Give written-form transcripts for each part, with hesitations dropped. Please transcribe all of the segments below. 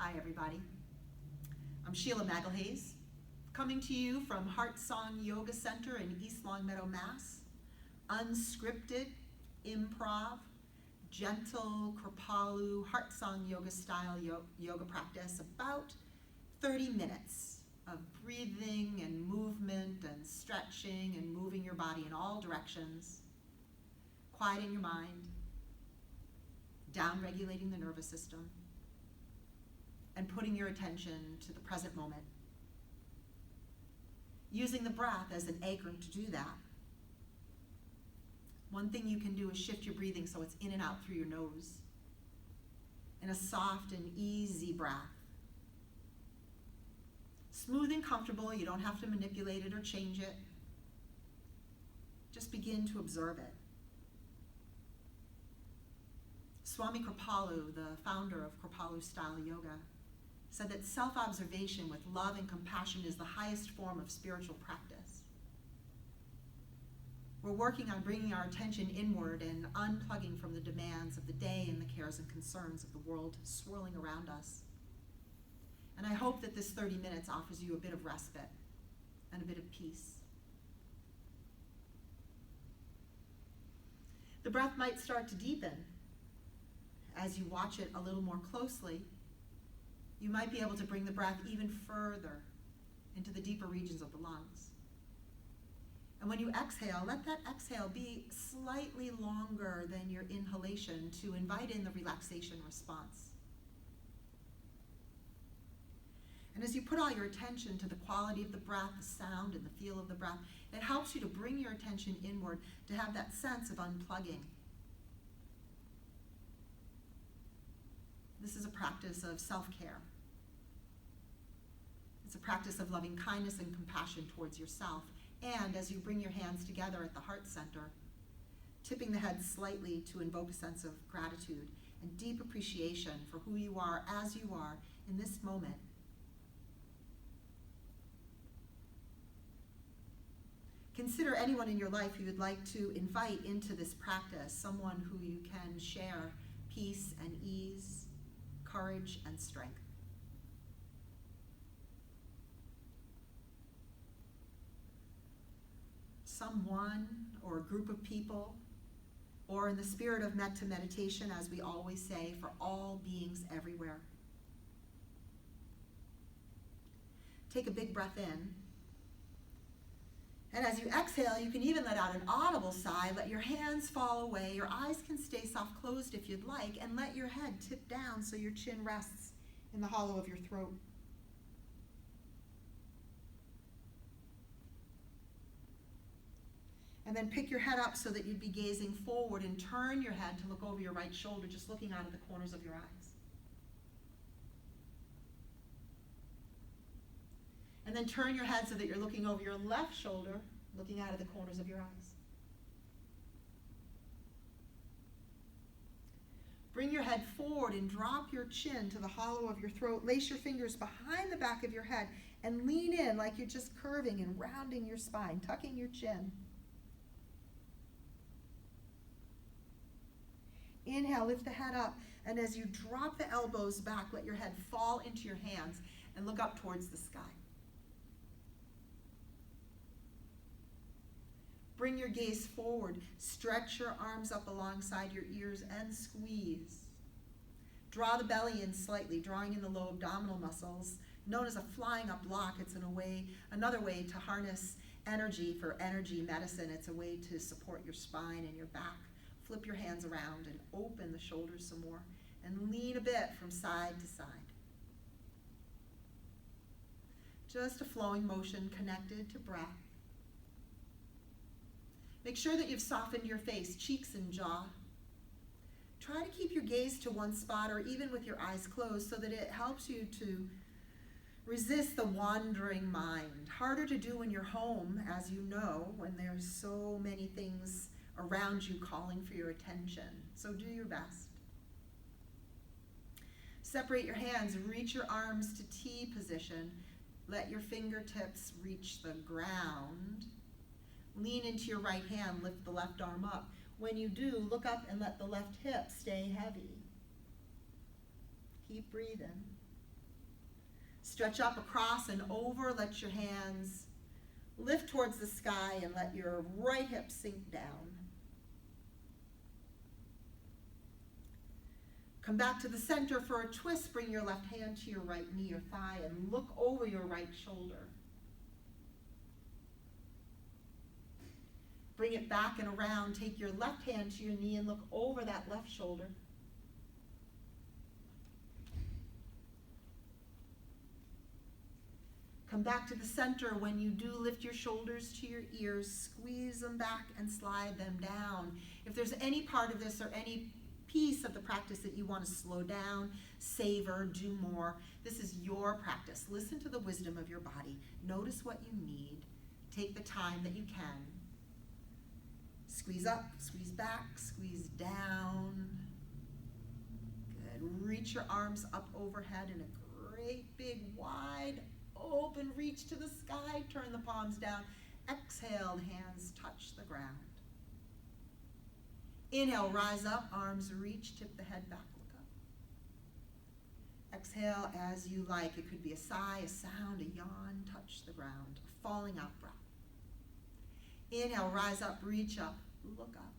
Hi everybody. I'm Sheila Magalhaes, coming to you from Heartsong Yoga Center in East Longmeadow, Mass. Unscripted, improv, gentle Kripalu Heartsong Yoga Style Yoga practice, about 30 minutes of breathing and movement and stretching and moving your body in all directions, quieting your mind, down-regulating the nervous system, and putting your attention to the present moment. Using the breath as an anchor to do that. One thing you can do is shift your breathing so it's in and out through your nose in a soft and easy breath. Smooth and comfortable, you don't have to manipulate it or change it. Just begin to observe it. Swami Kripalu, the founder of Kripalu Style Yoga, said that self-observation with love and compassion is the highest form of spiritual practice. We're working on bringing our attention inward and unplugging from the demands of the day and the cares and concerns of the world swirling around us. And I hope that this 30 minutes offers you a bit of respite and a bit of peace. The breath might start to deepen as you watch it a little more closely. You might be able to bring the breath even further into the deeper regions of the lungs. And when you exhale, let that exhale be slightly longer than your inhalation to invite in the relaxation response. And as you put all your attention to the quality of the breath, the sound and the feel of the breath, it helps you to bring your attention inward, to have that sense of unplugging. This is a practice of self-care. It's a practice of loving kindness and compassion towards yourself. And as you bring your hands together at the heart center, tipping the head slightly to invoke a sense of gratitude and deep appreciation for who you are as you are in this moment. Consider anyone in your life who you'd like to invite into this practice, someone who you can share peace and ease, courage and strength. Someone or a group of people, or in the spirit of metta meditation, as we always say, for all beings everywhere. Take a big breath in. And as you exhale, you can even let out an audible sigh. Let your hands fall away. Your eyes can stay soft closed if you'd like, and let your head tip down so your chin rests in the hollow of your throat. And then pick your head up so that you'd be gazing forward, and turn your head to look over your right shoulder, just looking out of the corners of your eyes. And then turn your head so that you're looking over your left shoulder, looking out of the corners of your eyes. Bring your head forward and drop your chin to the hollow of your throat. Lace your fingers behind the back of your head and lean in like you're just curving and rounding your spine, tucking your chin. Inhale, lift the head up, and as you drop the elbows back, let your head fall into your hands and look up towards the sky. Bring your gaze forward, stretch your arms up alongside your ears and squeeze. Draw the belly in slightly, drawing in the low abdominal muscles, known as a flying up block. It's another way to harness energy for energy medicine. It's a way to support your spine and your back. Flip your hands around and open the shoulders some more, and lean a bit from side to side. Just a flowing motion connected to breath. Make sure that you've softened your face, cheeks and jaw. Try to keep your gaze to one spot, or even with your eyes closed, so that it helps you to resist the wandering mind. Harder to do in your home, as you know, when there's so many things around you calling for your attention. So do your best. Separate your hands, reach your arms to T position. Let your fingertips reach the ground. Lean into your right hand, lift the left arm up. When you do, look up and let the left hip stay heavy. Keep breathing. Stretch up, across, and over. Let your hands lift towards the sky and let your right hip sink down. Come back to the center for a twist. Bring your left hand to your right knee or thigh and look over your right shoulder. Bring it back and around. Take your left hand to your knee and look over that left shoulder. Come back to the center. When you do, lift your shoulders to your ears, squeeze them back and slide them down. If there's any part of this or any piece of the practice that you want to slow down, savor, do more, this is your practice. Listen to the wisdom of your body. Notice what you need. Take the time that you can. Squeeze up, squeeze back, squeeze down. Good. Reach your arms up overhead in a great big wide open reach to the sky. Turn the palms down. Exhale, hands touch the ground. Inhale, rise up, arms reach, tip the head back, look up. Exhale as you like. It could be a sigh, a sound, a yawn, touch the ground, a falling out breath. Inhale, rise up, reach up, look up.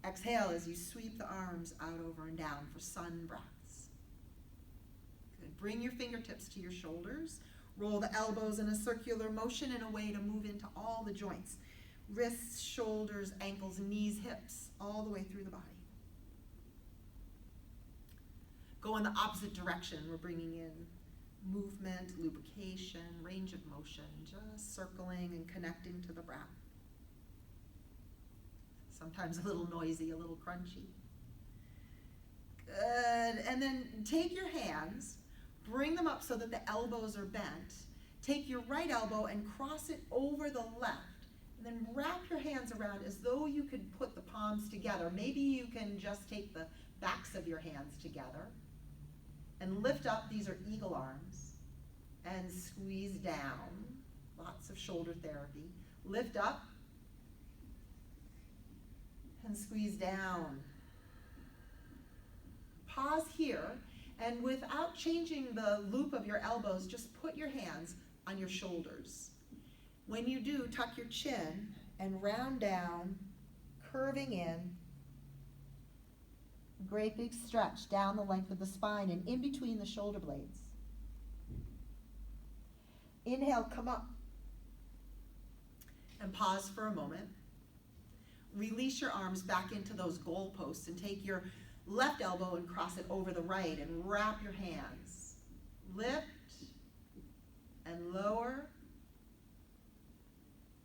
Exhale as you sweep the arms out, over, and down for sun breaths. Good. Bring your fingertips to your shoulders. Roll the elbows in a circular motion in a way to move into all the joints. Wrists, shoulders, ankles, knees, hips, all the way through the body. Go in the opposite direction. We're bringing in movement, lubrication, range of motion, just circling and connecting to the breath. Sometimes a little noisy, a little crunchy. Good. And then take your hands, bring them up so that the elbows are bent. Take your right elbow and cross it over the left. And then wrap your hands around as though you could put the palms together. Maybe you can just take the backs of your hands together and lift up. These are eagle arms. And squeeze down. Lots of shoulder therapy. Lift up and squeeze down. Pause here, and without changing the loop of your elbows, just put your hands on your shoulders. When you do, tuck your chin and round down, curving in. Great big stretch down the length of the spine and in between the shoulder blades. Inhale, come up. And pause for a moment. Release your arms back into those goalposts and take your left elbow and cross it over the right and wrap your hands. Lift and lower.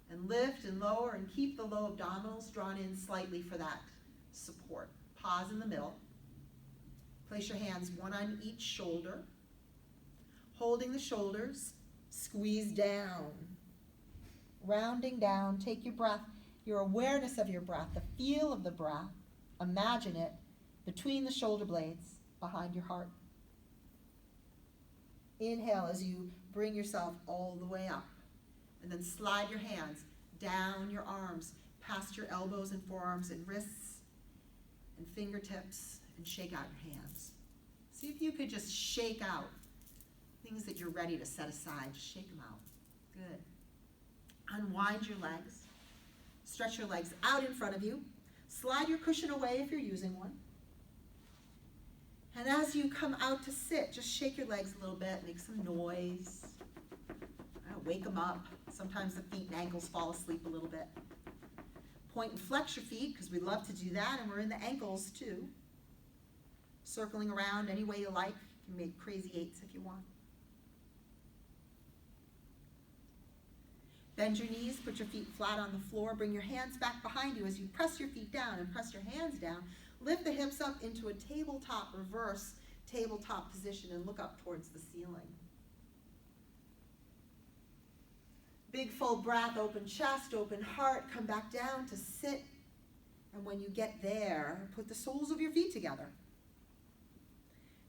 And lift and lower and keep the low abdominals drawn in slightly for that support. Pause in the middle. Place your hands one on each shoulder. Holding the shoulders, squeeze down. Rounding down, take your breath, your awareness of your breath, the feel of the breath. Imagine it between the shoulder blades, behind your heart. Inhale as you bring yourself all the way up. And then slide your hands down your arms, past your elbows and forearms and wrists and fingertips, and shake out your hands. See if you could just shake out things that you're ready to set aside. Just shake them out. Good. Unwind your legs. Stretch your legs out in front of you. Slide your cushion away if you're using one. And as you come out to sit, just shake your legs a little bit, make some noise. Wake them up. Sometimes the feet and ankles fall asleep a little bit. Point and flex your feet, because we love to do that, and we're in the ankles too. Circling around any way you like. You can make crazy eights if you want. Bend your knees, put your feet flat on the floor, bring your hands back behind you as you press your feet down and press your hands down. Lift the hips up into a tabletop, reverse tabletop position, and look up towards the ceiling. Big full breath, open chest, open heart, come back down to sit. And when you get there, put the soles of your feet together.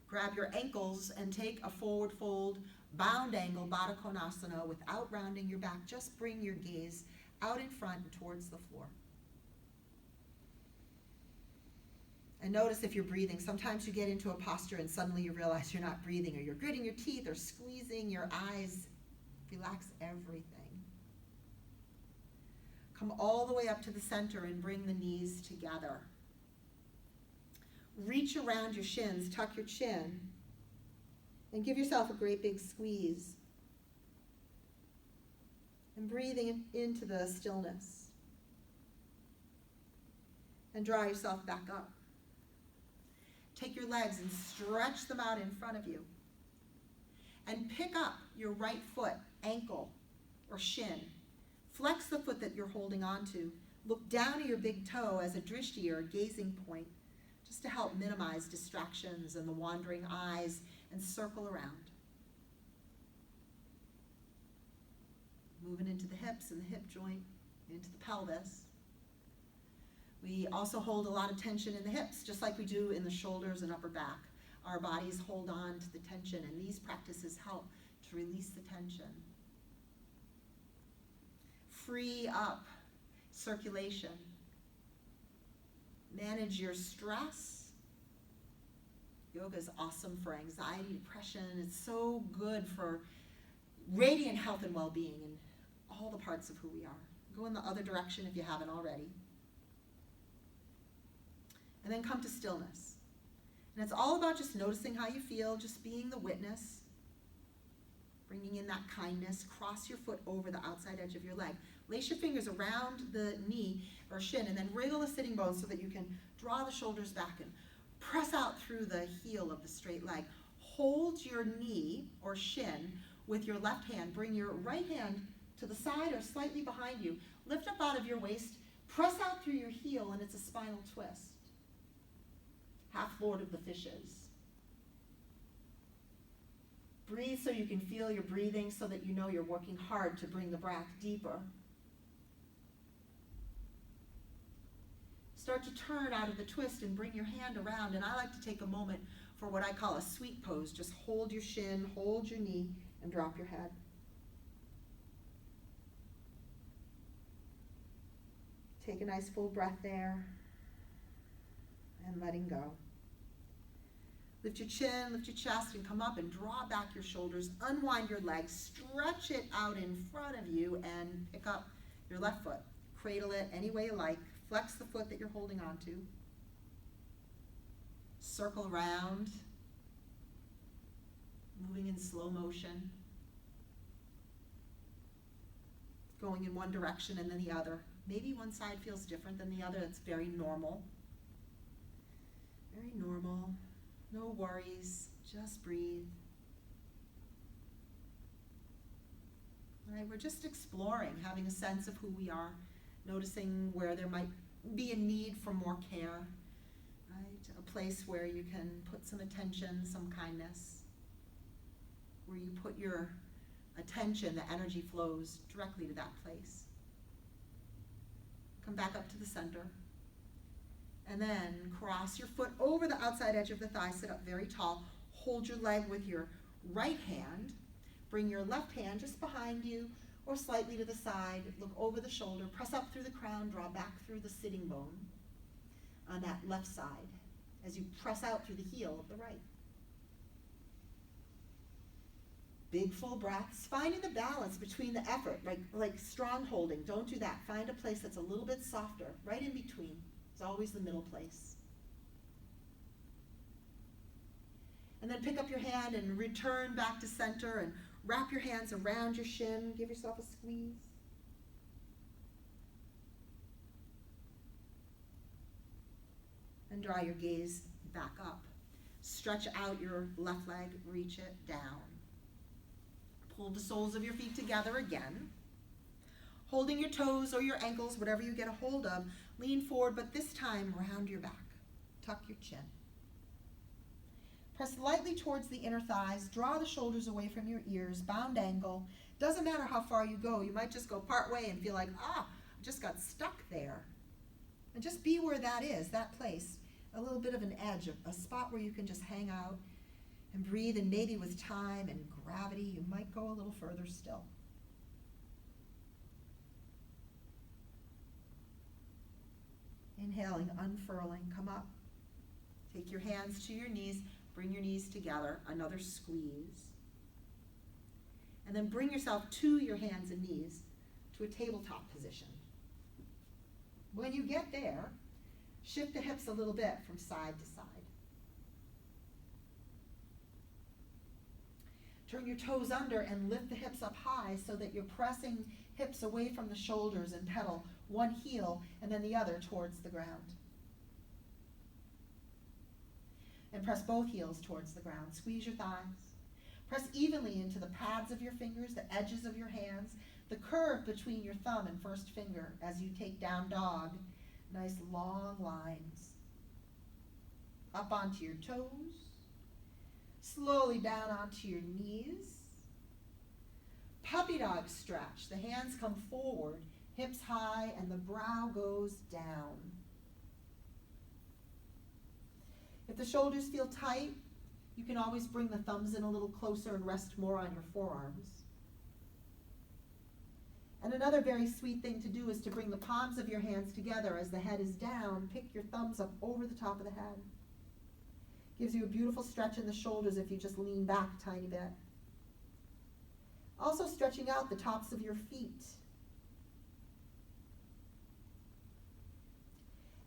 Grab your ankles and take a forward fold, bound angle, Baddha Konasana, without rounding your back. Just bring your gaze out in front and towards the floor. And notice if you're breathing. Sometimes you get into a posture and suddenly you realize you're not breathing, or you're gritting your teeth or squeezing your eyes. Relax everything. Come all the way up to the center and bring the knees together. Reach around your shins, tuck your chin, and give yourself a great big squeeze. And breathing into the stillness. And draw yourself back up. Take your legs and stretch them out in front of you. And pick up your right foot, ankle, or shin. Flex the foot that you're holding onto. Look down at your big toe as a drishti, or a gazing point, just to help minimize distractions and the wandering eyes, and circle around. Moving into the hips and the hip joint, into the pelvis. We also hold a lot of tension in the hips, just like we do in the shoulders and upper back. Our bodies hold on to the tension, and these practices help to release the tension. Free up circulation. Manage your stress. Yoga is awesome for anxiety, depression. It's so good for radiant health and well-being in all the parts of who we are. Go in the other direction if you haven't already. And then come to stillness. And it's all about just noticing how you feel, just being the witness. Bringing in that kindness. Cross your foot over the outside edge of your leg. Lace your fingers around the knee or shin, and then wriggle the sitting bones so that you can draw the shoulders back and press out through the heel of the straight leg. Hold your knee or shin with your left hand. Bring your right hand to the side or slightly behind you. Lift up out of your waist. Press out through your heel, and it's a spinal twist. Half Lord of the Fishes. Breathe so you can feel your breathing, so that you know you're working hard to bring the breath deeper. Start to turn out of the twist and bring your hand around. And I like to take a moment for what I call a sweet pose. Just hold your shin, hold your knee, and drop your head. Take a nice full breath there. And letting go. Lift your chin, lift your chest, and come up and draw back your shoulders. Unwind your legs, stretch it out in front of you, and pick up your left foot. Cradle it any way you like. Flex the foot that you're holding onto. Circle around, moving in slow motion. Going in one direction and then the other. Maybe one side feels different than the other. That's very normal. Very normal. No worries. Just breathe. All right, we're just exploring, having a sense of who we are, noticing where there might be a need for more care, right? A place where you can put some attention, some kindness, where you put your attention, the energy flows directly to that place. Come back up to the center. And then cross your foot over the outside edge of the thigh, sit up very tall. Hold your leg with your right hand. Bring your left hand just behind you or slightly to the side. Look over the shoulder. Press up through the crown. Draw back through the sitting bone on that left side as you press out through the heel of the right. Big full breaths. Finding the balance between the effort, like strong holding. Don't do that. Find a place that's a little bit softer, right in between. It's always the middle place. And then pick up your hand and return back to center and wrap your hands around your shin. Give yourself a squeeze. And draw your gaze back up. Stretch out your left leg, reach it down. Pull the soles of your feet together again. Holding your toes or your ankles, whatever you get a hold of, lean forward, but this time round your back. Tuck your chin. Press lightly towards the inner thighs. Draw the shoulders away from your ears. Bound angle. Doesn't matter how far you go. You might just go part way and feel like, I just got stuck there. And just be where that is, that place. A little bit of an edge, a spot where you can just hang out and breathe, and maybe with time and gravity, you might go a little further still. Inhaling, unfurling, come up. Take your hands to your knees, bring your knees together, another squeeze. And then bring yourself to your hands and knees to a tabletop position. When you get there, shift the hips a little bit from side to side. Turn your toes under and lift the hips up high so that you're pressing hips away from the shoulders and pedal one heel and then the other towards the ground. And press both heels towards the ground. Squeeze your thighs. Press evenly into the pads of your fingers, the edges of your hands, the curve between your thumb and first finger as you take down dog. Nice long lines. Up onto your toes. Slowly down onto your knees. Puppy dog stretch. The hands come forward, hips high, and the brow goes down. If the shoulders feel tight, you can always bring the thumbs in a little closer and rest more on your forearms. And another very sweet thing to do is to bring the palms of your hands together as the head is down. Pick your thumbs up over the top of the head. Gives you a beautiful stretch in the shoulders if you just lean back a tiny bit. Also stretching out the tops of your feet.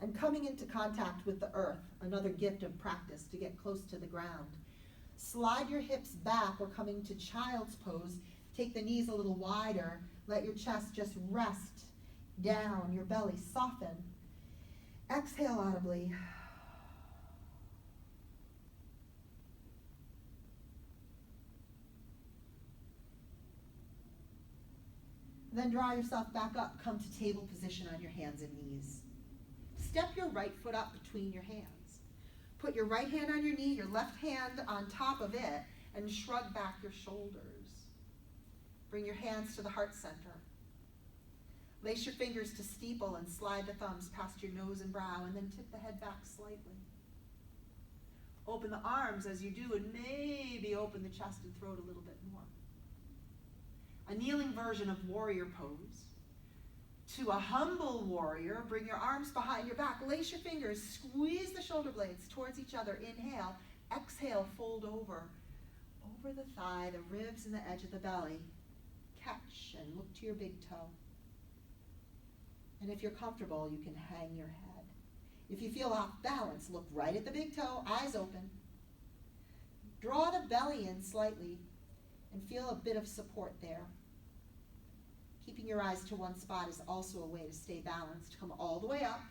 And coming into contact with the earth, another gift of practice to get close to the ground. Slide your hips back. We're coming to child's pose. Take the knees a little wider. Let your chest just rest down, your belly soften. Exhale audibly. Then draw yourself back up. Come to table position on your hands and knees. Step your right foot up between your hands. Put your right hand on your knee, your left hand on top of it, and shrug back your shoulders. Bring your hands to the heart center. Lace your fingers to steeple and slide the thumbs past your nose and brow, and then tip the head back slightly. Open the arms as you do, and maybe open the chest and throat a little bit more. A kneeling version of warrior pose. To a humble warrior, bring your arms behind your back, lace your fingers, squeeze the shoulder blades towards each other. Inhale, exhale, fold over the thigh, the ribs and the edge of the belly. Catch and look to your big toe. And if you're comfortable, you can hang your head. If you feel off balance, look right at the big toe, eyes open. Draw the belly in slightly and feel a bit of support there. Keeping your eyes to one spot is also a way to stay balanced. Come all the way up.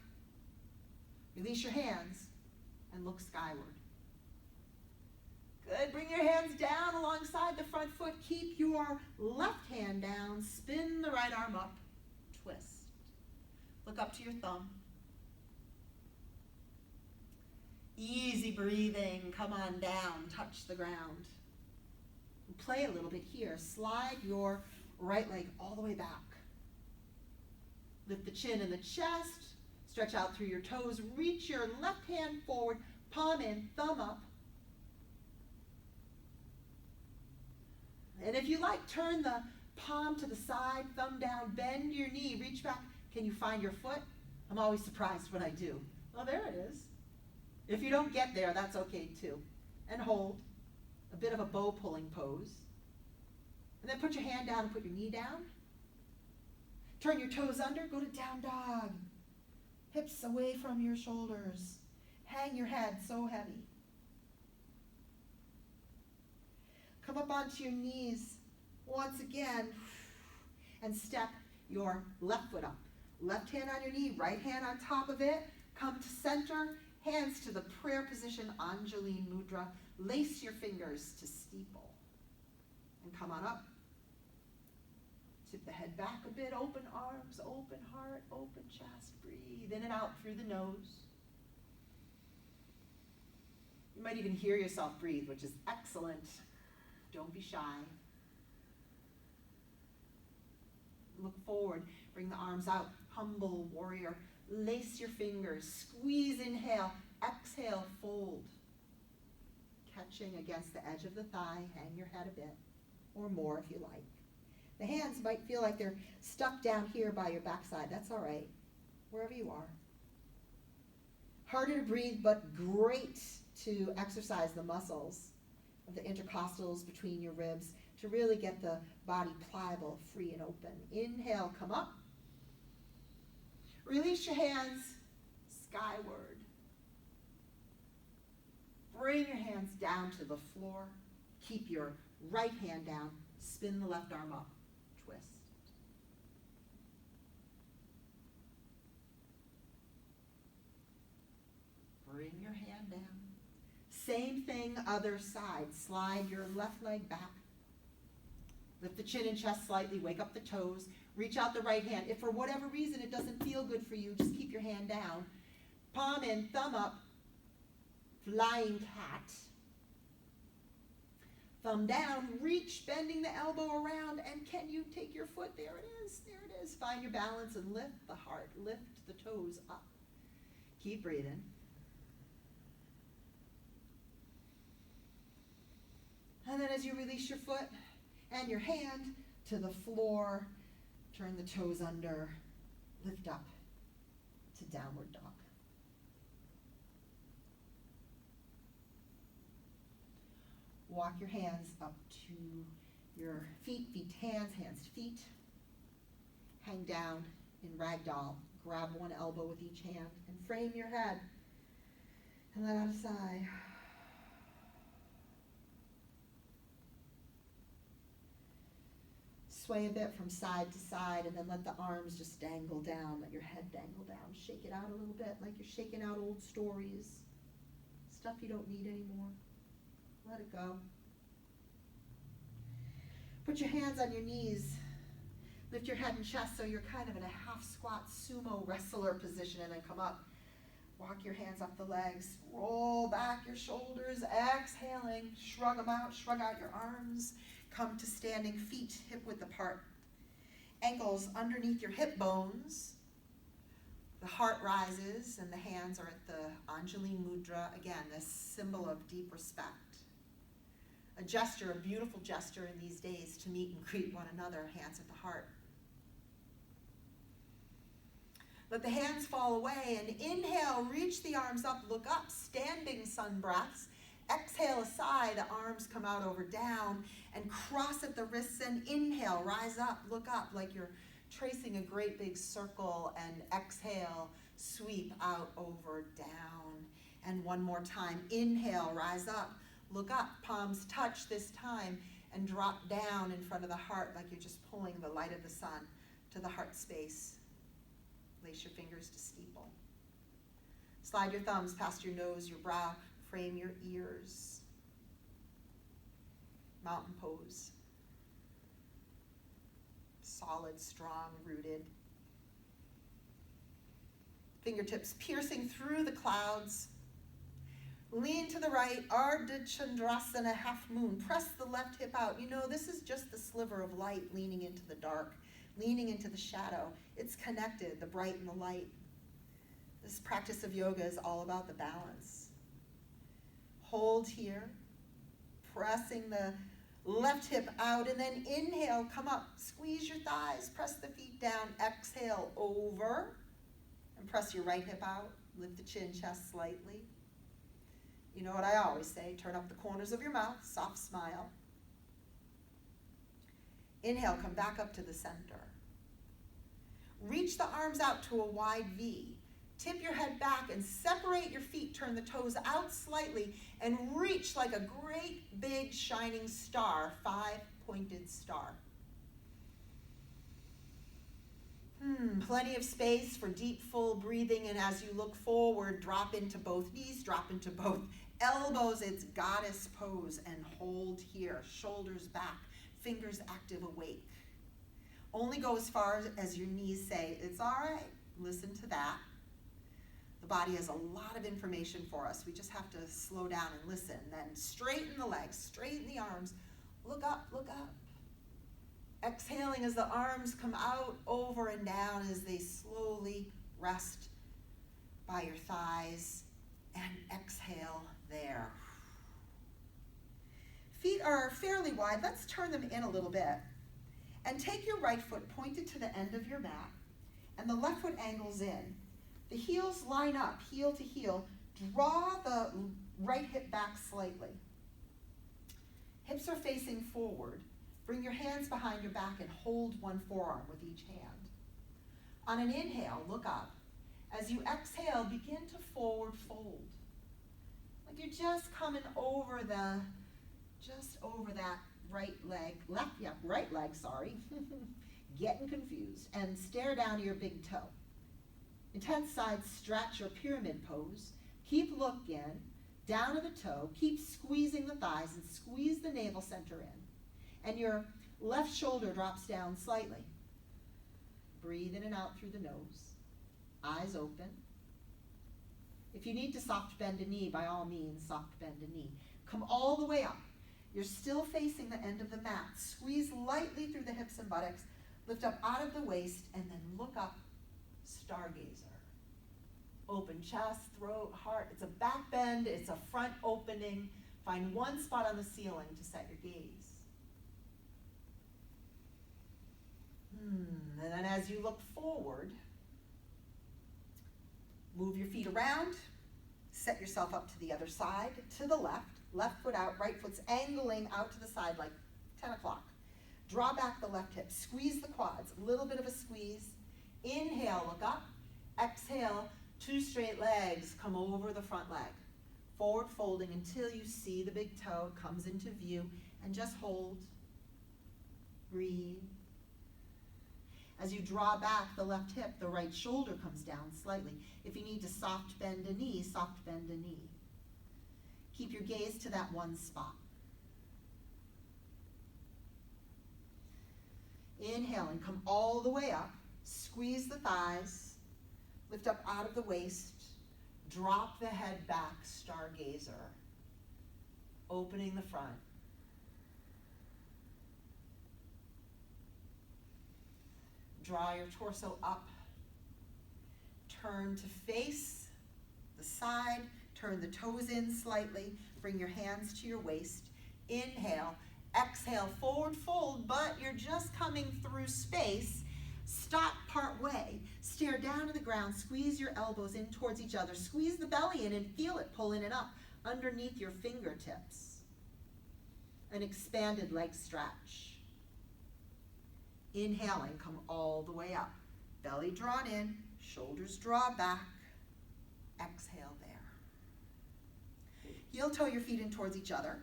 Release your hands and look skyward. Good. Bring your hands down alongside the front foot. Keep your left hand down. Spin the right arm up. Twist. Look up to your thumb. Easy breathing. Come on down. Touch the ground. Play a little bit here. Slide your right leg all the way back. Lift the chin and the chest. Stretch out through your toes. Reach your left hand forward. Palm in, thumb up. And if you like, turn the palm to the side, thumb down, bend your knee, reach back. Can you find your foot? I'm always surprised when I do. Well, there it is. If you don't get there, that's okay too. And hold. A bit of a bow pulling pose. And then put your hand down and put your knee down. Turn your toes under, go to down dog. Hips away from your shoulders. Hang your head so heavy. Come up onto your knees once again and step your left foot up. Left hand on your knee, right hand on top of it. Come to center, hands to the prayer position, Anjali Mudra. Lace your fingers to steeple. And come on up. Tip the head back a bit, open arms, open heart, open chest. Breathe in and out through the nose. You might even hear yourself breathe, which is excellent. Don't be shy. Look forward, bring the arms out, humble warrior. Lace your fingers, squeeze, inhale, exhale, fold. Catching against the edge of the thigh, hang your head a bit, or more if you like. The hands might feel like they're stuck down here by your backside. That's all right, wherever you are. Harder to breathe, but great to exercise the muscles of the intercostals between your ribs to really get the body pliable, free, and open. Inhale, come up. Release your hands skyward. Bring your hands down to the floor. Keep your right hand down. Spin the left arm up. Twist. Bring your hand down. Same thing, other side. Slide your left leg back. Lift the chin and chest slightly. Wake up the toes. Reach out the right hand. If for whatever reason it doesn't feel good for you, just keep your hand down. Palm in, thumb up. Flying cat. Thumb down, reach, bending the elbow around, and can you take your foot? There it is, there it is. Find your balance and lift the heart, lift the toes up. Keep breathing. And then as you release your foot and your hand to the floor, turn the toes under, lift up to downward dog. Walk your hands up to your feet, feet to hands, hands to feet. Hang down in Ragdoll. Grab one elbow with each hand and frame your head. And let out a sigh. Sway a bit from side to side and then let the arms just dangle down. Let your head dangle down. Shake it out a little bit like you're shaking out old stories. Stuff you don't need anymore. Let it go. Put your hands on your knees. Lift your head and chest so you're kind of in a half squat sumo wrestler position and then come up. Walk your hands up the legs. Roll back your shoulders. Exhaling. Shrug them out. Shrug out your arms. Come to standing feet hip width apart. Ankles underneath your hip bones. The heart rises and the hands are at the Anjali Mudra. Again, this symbol of deep respect. A gesture, a beautiful gesture in these days to meet and greet one another, hands at the heart. Let the hands fall away and inhale, reach the arms up, look up, standing sun breaths. Exhale, a sigh, the arms come out over down and cross at the wrists and inhale, rise up, look up like you're tracing a great big circle and exhale, sweep out over down. And one more time, inhale, rise up. Look up, palms touch this time, and drop down in front of the heart like you're just pulling the light of the sun to the heart space. Lace your fingers to steeple. Slide your thumbs past your nose, your brow, frame your ears. Mountain pose. Solid, strong, rooted. Fingertips piercing through the clouds. Lean to the right, Ardha Chandrasana, half moon. Press the left hip out. You know, this is just the sliver of light leaning into the dark, leaning into the shadow. It's connected, the bright and the light. This practice of yoga is all about the balance. Hold here, pressing the left hip out, and then inhale, come up, squeeze your thighs, press the feet down, exhale over, and press your right hip out, lift the chin, chest slightly. You know what I always say, turn up the corners of your mouth, soft smile. Inhale, come back up to the center. Reach the arms out to a wide V. Tip your head back and separate your feet, turn the toes out slightly, and reach like a great big shining star, 5-pointed star. Plenty of space for deep, full breathing, and as you look forward, drop into both knees, drop into both elbows. It's goddess pose, and hold here, shoulders back, fingers active, awake. Only go as far as your knees say, it's all right, listen to that. The body has a lot of information for us. We just have to slow down and listen. Then straighten the legs, straighten the arms, look up, look up. Exhaling as the arms come out, over and down as they slowly rest by your thighs, and exhale there. Feet are fairly wide. Let's turn them in a little bit. And take your right foot pointed to the end of your mat, and the left foot angles in. The heels line up, heel to heel. Draw the right hip back slightly. Hips are facing forward. Bring your hands behind your back and hold one forearm with each hand. On an inhale, look up. As you exhale, begin to forward fold. Like you're just coming over that right leg, right leg, sorry. Getting confused. And stare down to your big toe. Intense side stretch or pyramid pose. Keep looking down to the toe. Keep squeezing the thighs and squeeze the navel center in. And your left shoulder drops down slightly. Breathe in and out through the nose. Eyes open. If you need to soft bend a knee, by all means, soft bend a knee. Come all the way up. You're still facing the end of the mat. Squeeze lightly through the hips and buttocks. Lift up out of the waist and then look up, stargazer. Open chest, throat, heart. It's a back bend, it's a front opening. Find one spot on the ceiling to set your gaze. And then as you look forward, move your feet around, set yourself up to the other side, to the left foot out, right foot's angling out to the side like 10 o'clock. Draw back the left hip, squeeze the quads, a little bit of a squeeze. Inhale, look up. Exhale, two straight legs come over the front leg. Forward folding until you see the big toe comes into view, and just hold. Breathe. As you draw back the left hip, the right shoulder comes down slightly. If you need to soft bend a knee, soft bend a knee. Keep your gaze to that one spot. Inhale and come all the way up. Squeeze the thighs. Lift up out of the waist. Drop the head back, stargazer. Opening the front. Draw your torso up. Turn to face the side. Turn the toes in slightly. Bring your hands to your waist. Inhale. Exhale, forward fold, but you're just coming through space. Stop part way. Stare down to the ground. Squeeze your elbows in towards each other. Squeeze the belly in and feel it pull in and up underneath your fingertips. An expanded leg stretch. Inhaling, come all the way up. Belly drawn in, shoulders draw back. Exhale there. Heel toe your feet in towards each other.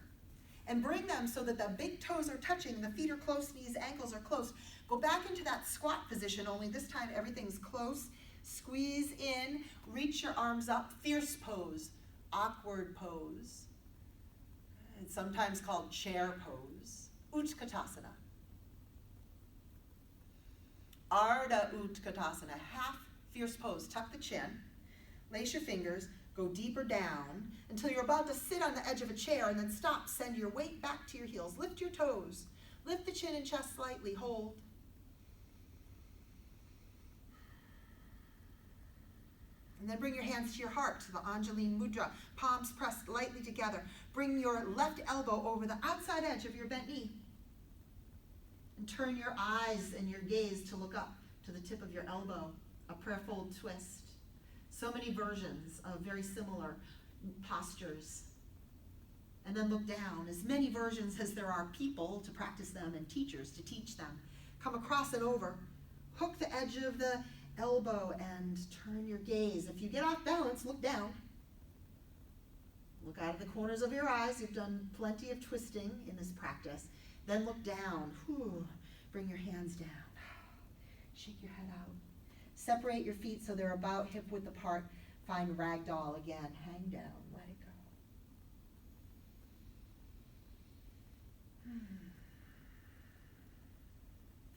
And bring them so that the big toes are touching, the feet are close, knees, ankles are close. Go back into that squat position, only this time everything's close. Squeeze in, reach your arms up, fierce pose, awkward pose. It's sometimes called chair pose. Utkatasana. Ardha Utkatasana, half fierce pose. Tuck the chin, lace your fingers, go deeper down until you're about to sit on the edge of a chair and then stop. Send your weight back to your heels. Lift your toes. Lift the chin and chest slightly. Hold. And then bring your hands to your heart, to the Anjaline Mudra. Palms pressed lightly together. Bring your left elbow over the outside edge of your bent knee. And turn your eyes and your gaze to look up to the tip of your elbow. A prayer fold twist. So many versions of very similar postures. And then look down. As many versions as there are people to practice them and teachers to teach them. Come across and over. Hook the edge of the elbow and turn your gaze. If you get off balance, look down. Look out of the corners of your eyes. You've done plenty of twisting in this practice. Then look down. Bring your hands down. Shake your head out. Separate your feet so they're about hip width apart. Find Ragdoll again. Hang down. Let it go.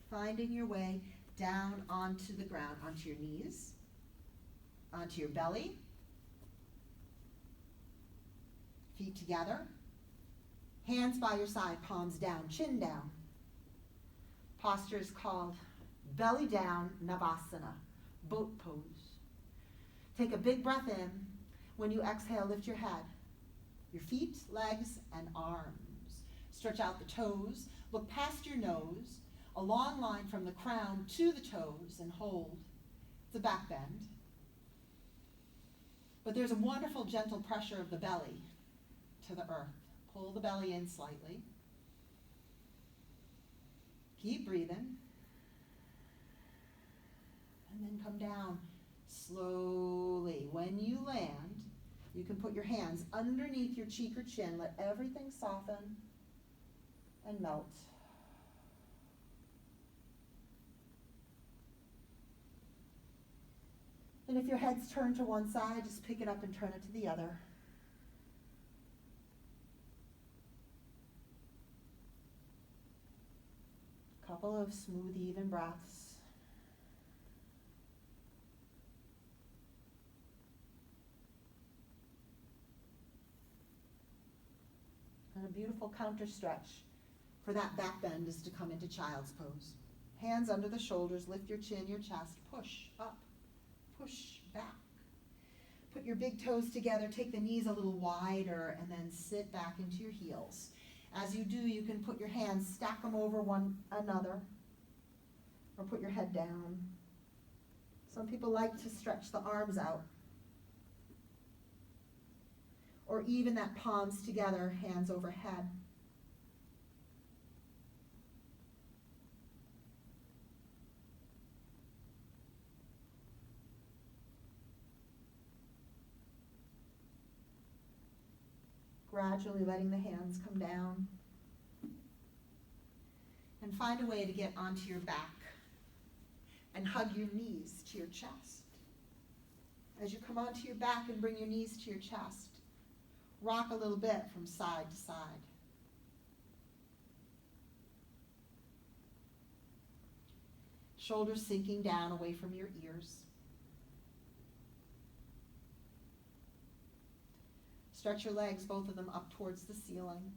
Finding your way down onto the ground, onto your knees, onto your belly. Feet together. Hands by your side, palms down, chin down. Posture is called belly down Navasana. Boat pose. Take a big breath in. When you exhale, lift your head, your feet, legs, and arms. Stretch out the toes. Look past your nose, a long line from the crown to the toes, and hold. It's a back bend. But there's a wonderful gentle pressure of the belly to the earth. Pull the belly in slightly. Keep breathing. And then come down slowly. When you land, you can put your hands underneath your cheek or chin. Let everything soften and melt. And if your head's turned to one side, just pick it up and turn it to the other. Couple of smooth, even breaths. And a beautiful counter stretch for that back bend is to come into child's pose. Hands under the shoulders, lift your chin, your chest, push up, push back. Put your big toes together, take the knees a little wider, and then sit back into your heels. As you do, you can put your hands, stack them over one another, or put your head down. Some people like to stretch the arms out. Or even that palms together, hands overhead. Gradually letting the hands come down. And find a way to get onto your back and hug your knees to your chest. As you come onto your back and bring your knees to your chest, rock a little bit from side to side. Shoulders sinking down away from your ears. Stretch your legs, both of them up towards the ceiling.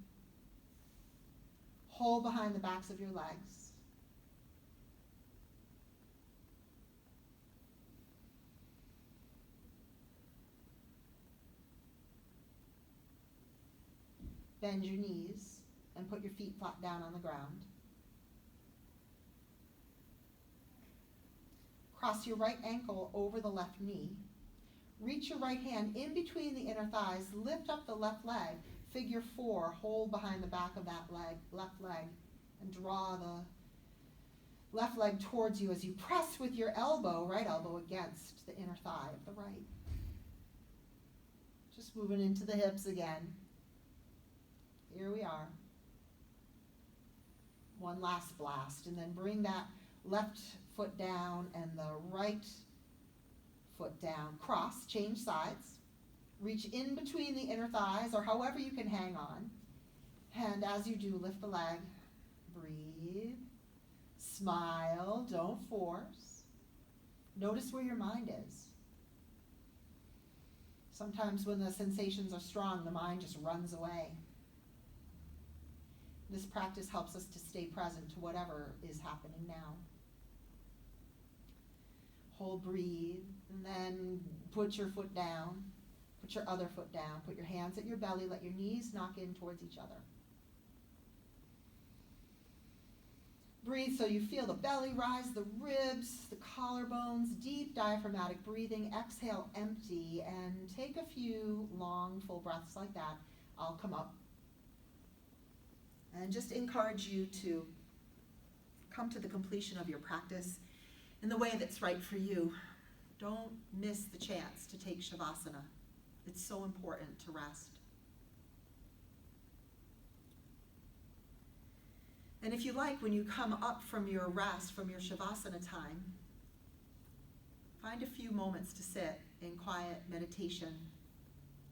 Hold behind the backs of your legs. Bend your knees and put your feet flat down on the ground. Cross your right ankle over the left knee. Reach your right hand in between the inner thighs, lift up the left leg, figure 4, hold behind the back of that leg, left leg, and draw the left leg towards you as you press with your elbow, right elbow, against the inner thigh of the right. Just moving into the hips again. Here we are. One last blast, and then bring that left foot down and the right foot down. Cross, change sides. Reach in between the inner thighs or however you can hang on. And as you do, lift the leg. Breathe. Smile, don't force. Notice where your mind is. Sometimes when the sensations are strong, the mind just runs away. This practice helps us to stay present to whatever is happening now. Hold, breathe, and then put your foot down. Put your other foot down. Put your hands at your belly. Let your knees knock in towards each other. Breathe so you feel the belly rise, the ribs, the collarbones, deep diaphragmatic breathing. Exhale, empty, and take a few long, full breaths like that. I'll come up. And just encourage you to come to the completion of your practice in the way that's right for you. Don't miss the chance to take Shavasana. It's so important to rest. And if you like, when you come up from your rest, from your Shavasana time, find a few moments to sit in quiet meditation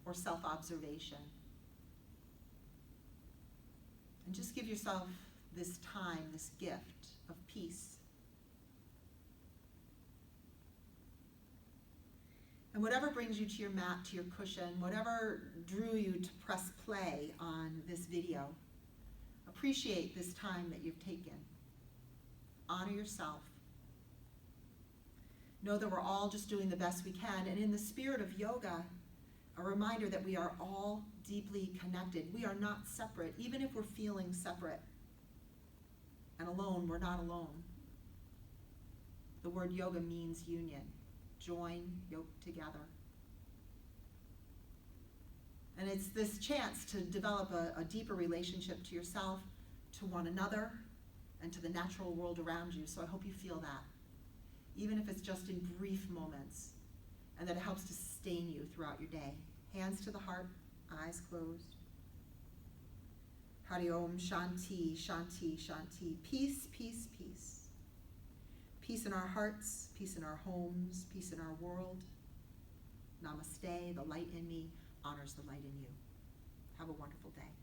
or self-observation. And just give yourself this time, this gift of peace. And whatever brings you to your mat, to your cushion, whatever drew you to press play on this video, appreciate this time that you've taken. Honor yourself. Know that we're all just doing the best we can. And in the spirit of yoga, a reminder that we are all deeply connected. We are not separate. Even if we're feeling separate and alone, we're not alone. The word yoga means union. Join, yoke together. And it's this chance to develop a deeper relationship to yourself, to one another, and to the natural world around you. So I hope you feel that, even if it's just in brief moments, and that it helps to sustain you throughout your day. Hands to the heart, eyes closed. Hari Om Shanti, Shanti, Shanti. Peace, peace, peace. Peace in our hearts, peace in our homes, peace in our world. Namaste, the light in me honors the light in you. Have a wonderful day.